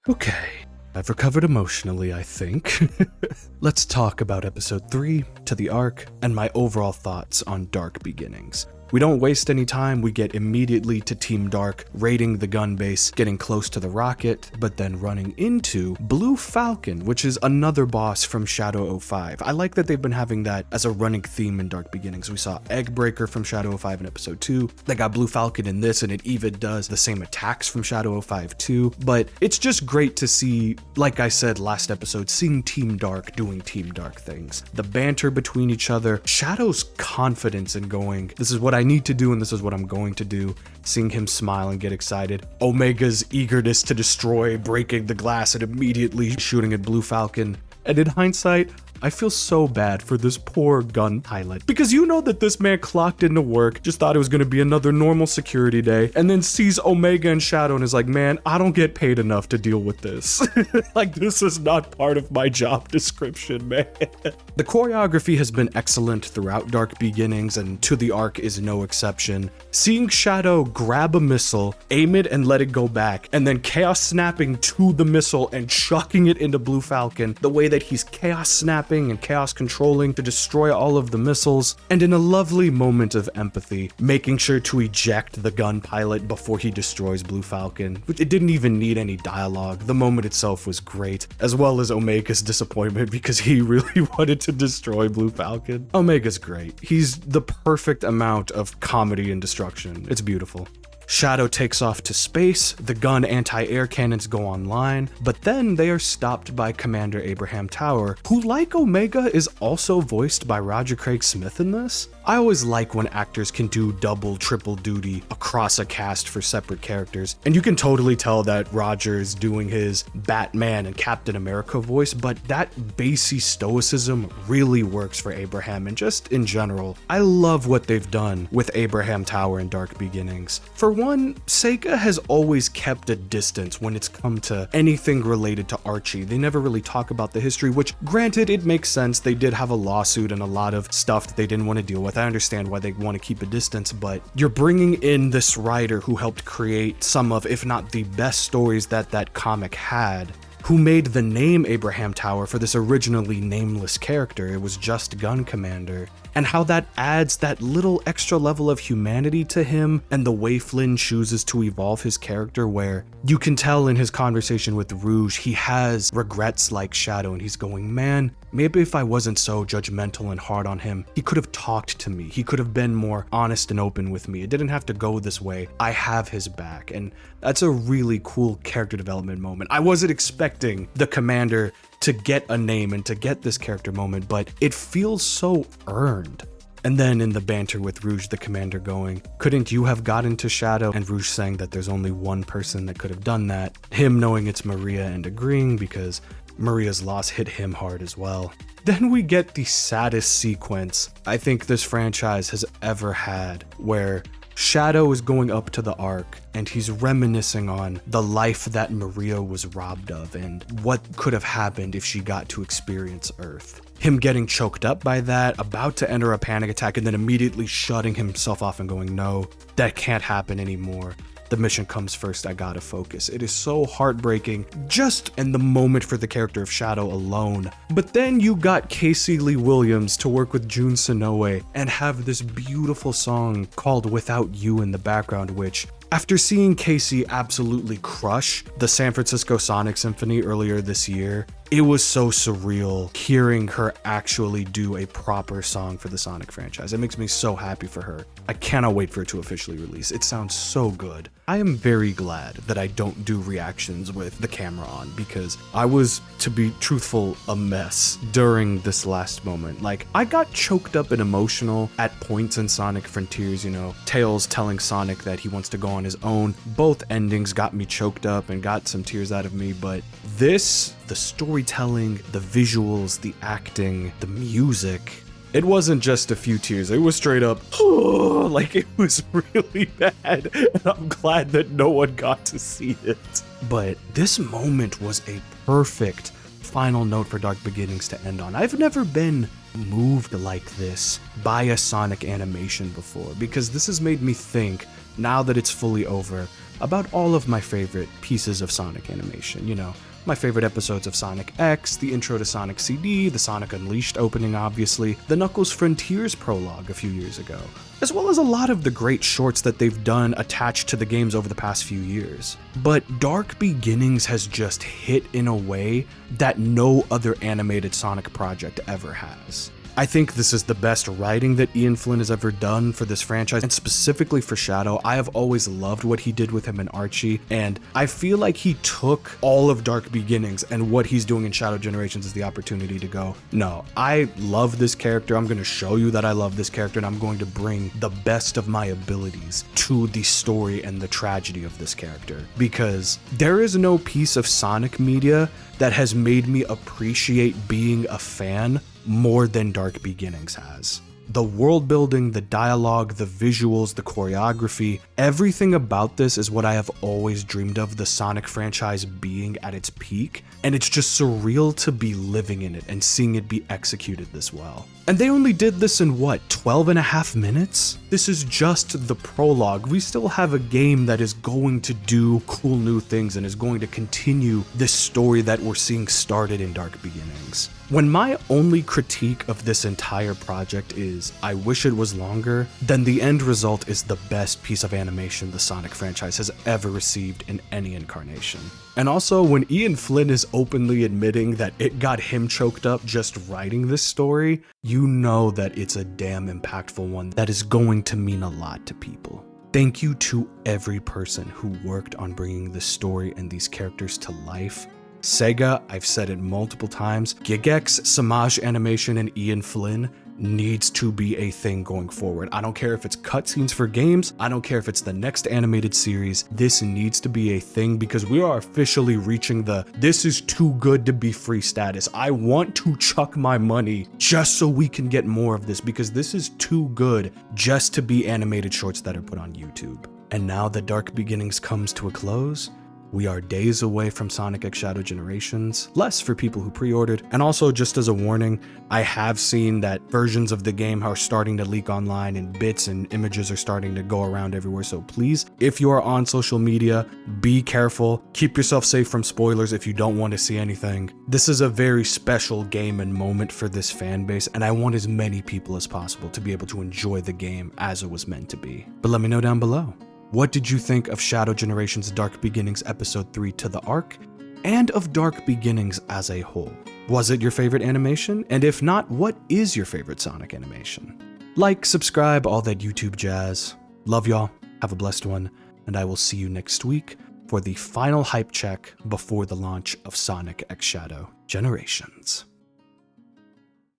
Okay, I've recovered emotionally, I think. Let's talk about episode 3, To the Ark, and my overall thoughts on Dark Beginnings. We don't waste any time, we get immediately to Team Dark, raiding the gun base, getting close to the rocket, but then running into Blue Falcon, which is another boss from Shadow 05. I like that they've been having that as a running theme in Dark Beginnings. We saw Eggbreaker from Shadow 05 in episode 2, they got Blue Falcon in this, and it even does the same attacks from Shadow 05 too, but it's just great to see, like I said last episode, seeing Team Dark doing Team Dark things. The banter between each other, Shadow's confidence in going, this is what I need to do and this is what I'm going to do, seeing him smile and get excited, Omega's eagerness to destroy, breaking the glass and immediately shooting at Blue Falcon, and in hindsight, I feel so bad for this poor gun pilot, because you know that this man clocked into work, just thought it was going to be another normal security day, and then sees Omega and Shadow and is like, man, I don't get paid enough to deal with this. Like, this is not part of my job description, man. The choreography has been excellent throughout Dark Beginnings, and To the Ark is no exception. Seeing Shadow grab a missile, aim it and let it go back, and then chaos snapping to the missile and chucking it into Blue Falcon, the way that he's chaos snapping and chaos controlling to destroy all of the missiles, and in a lovely moment of empathy, making sure to eject the gun pilot before he destroys Blue Falcon, which it didn't even need any dialogue. The moment itself was great, as well as Omega's disappointment because he really wanted to destroy Blue Falcon. Omega's great. He's the perfect amount of comedy and destruction. It's beautiful. Shadow takes off to space, the gun anti-air cannons go online, but then they are stopped by Commander Abraham Tower, who, like Omega, is also voiced by Roger Craig Smith in this. I always like when actors can do double, triple duty across a cast for separate characters, and you can totally tell that Roger is doing his Batman and Captain America voice, but that bassy stoicism really works for Abraham, and just in general, I love what they've done with Abraham Tower in Dark Beginnings. For one, Sega has always kept a distance when it's come to anything related to Archie. They never really talk about the history, which, granted, it makes sense. They did have a lawsuit and a lot of stuff that they didn't want to deal with. I understand why they want to keep a distance, but you're bringing in this writer who helped create some of, if not the best stories that comic had, who made the name Abraham Tower for this originally nameless character. It was just Gun Commander. And how that adds that little extra level of humanity to him, and the way Flynn chooses to evolve his character, where you can tell in his conversation with Rouge, he has regrets like Shadow, and he's going, man, maybe if I wasn't so judgmental and hard on him, he could have talked to me. He could have been more honest and open with me. It didn't have to go this way. I have his back. And that's a really cool character development moment. I wasn't expecting the commander to get a name and to get this character moment, but it feels so earned. And then in the banter with Rouge, the commander going, couldn't you have gotten to Shadow? And Rouge saying that there's only one person that could have done that. Him knowing it's Maria and agreeing because Maria's loss hit him hard as well. Then we get the saddest sequence I think this franchise has ever had, where Shadow is going up to the Ark and he's reminiscing on the life that Maria was robbed of and what could have happened if she got to experience Earth. Him getting choked up by that, about to enter a panic attack, and then immediately shutting himself off and going, no, that can't happen anymore. The mission comes first, I gotta focus. It is so heartbreaking, just in the moment for the character of Shadow alone. But then you got Casey Lee Williams to work with Jun Sonoe and have this beautiful song called Without You in the background, which, after seeing Casey absolutely crush the San Francisco Sonic Symphony earlier this year, it was so surreal hearing her actually do a proper song for the Sonic franchise. It makes me so happy for her. I cannot wait for it to officially release. It sounds so good. I am very glad that I don't do reactions with the camera on, because I was, to be truthful, a mess during this last moment. Like, I got choked up and emotional at points in Sonic Frontiers, you know, Tails telling Sonic that he wants to go on his own. Both endings got me choked up and got some tears out of me, but this, the storytelling, the visuals, the acting, the music, it wasn't just a few tears. It was straight up, oh, like it was really bad. And I'm glad that no one got to see it. But this moment was a perfect final note for Dark Beginnings to end on. I've never been moved like this by a Sonic animation before, because this has made me think, now that it's fully over, about all of my favorite pieces of Sonic animation, my favorite episodes of Sonic X, the intro to Sonic CD, the Sonic Unleashed opening obviously, the Knuckles Frontiers prologue a few years ago, as well as a lot of the great shorts that they've done attached to the games over the past few years. But Dark Beginnings has just hit in a way that no other animated Sonic project ever has. I think this is the best writing that Ian Flynn has ever done for this franchise, and specifically for Shadow. I have always loved what he did with him in Archie, and I feel like he took all of Dark Beginnings and what he's doing in Shadow Generations as the opportunity to go, no, I love this character, I'm going to show you that I love this character, and I'm going to bring the best of my abilities to the story and the tragedy of this character. Because there is no piece of Sonic media that has made me appreciate being a fan more than Dark Beginnings has. The world building, the dialogue, the visuals, the choreography, everything about this is what I have always dreamed of the Sonic franchise being at its peak, and it's just surreal to be living in it and seeing it be executed this well. And they only did this in 12 and a half minutes? This is just the prologue. We still have a game that is going to do cool new things and is going to continue this story that we're seeing started in Dark Beginnings. When my only critique of this entire project is, I wish it was longer, then the end result is the best piece of animation the Sonic franchise has ever received in any incarnation. And also, when Ian Flynn is openly admitting that it got him choked up just writing this story, you know that it's a damn impactful one that is going to mean a lot to people. Thank you to every person who worked on bringing this story and these characters to life. Sega, I've said it multiple times, Gigex, Samaj Animation, and Ian Flynn needs to be a thing going forward. I don't care if it's cutscenes for games, I don't care if it's the next animated series, this needs to be a thing because we are officially reaching the this is too good to be free status. I want to chuck my money just so we can get more of this because this is too good just to be animated shorts that are put on YouTube. And now that Dark Beginnings comes to a close, we are days away from Sonic X Shadow Generations, less for people who pre-ordered, and also just as a warning, I have seen that versions of the game are starting to leak online and bits and images are starting to go around everywhere, so please, if you are on social media, be careful, keep yourself safe from spoilers if you don't want to see anything. This is a very special game and moment for this fan base, and I want as many people as possible to be able to enjoy the game as it was meant to be. But let me know down below. What did you think of Shadow Generations Dark Beginnings Episode 3 To the Arc, and of Dark Beginnings as a whole? Was it your favorite animation? And if not, what is your favorite Sonic animation? Like, subscribe, all that YouTube jazz. Love y'all, have a blessed one, and I will see you next week for the final hype check before the launch of Sonic X Shadow Generations.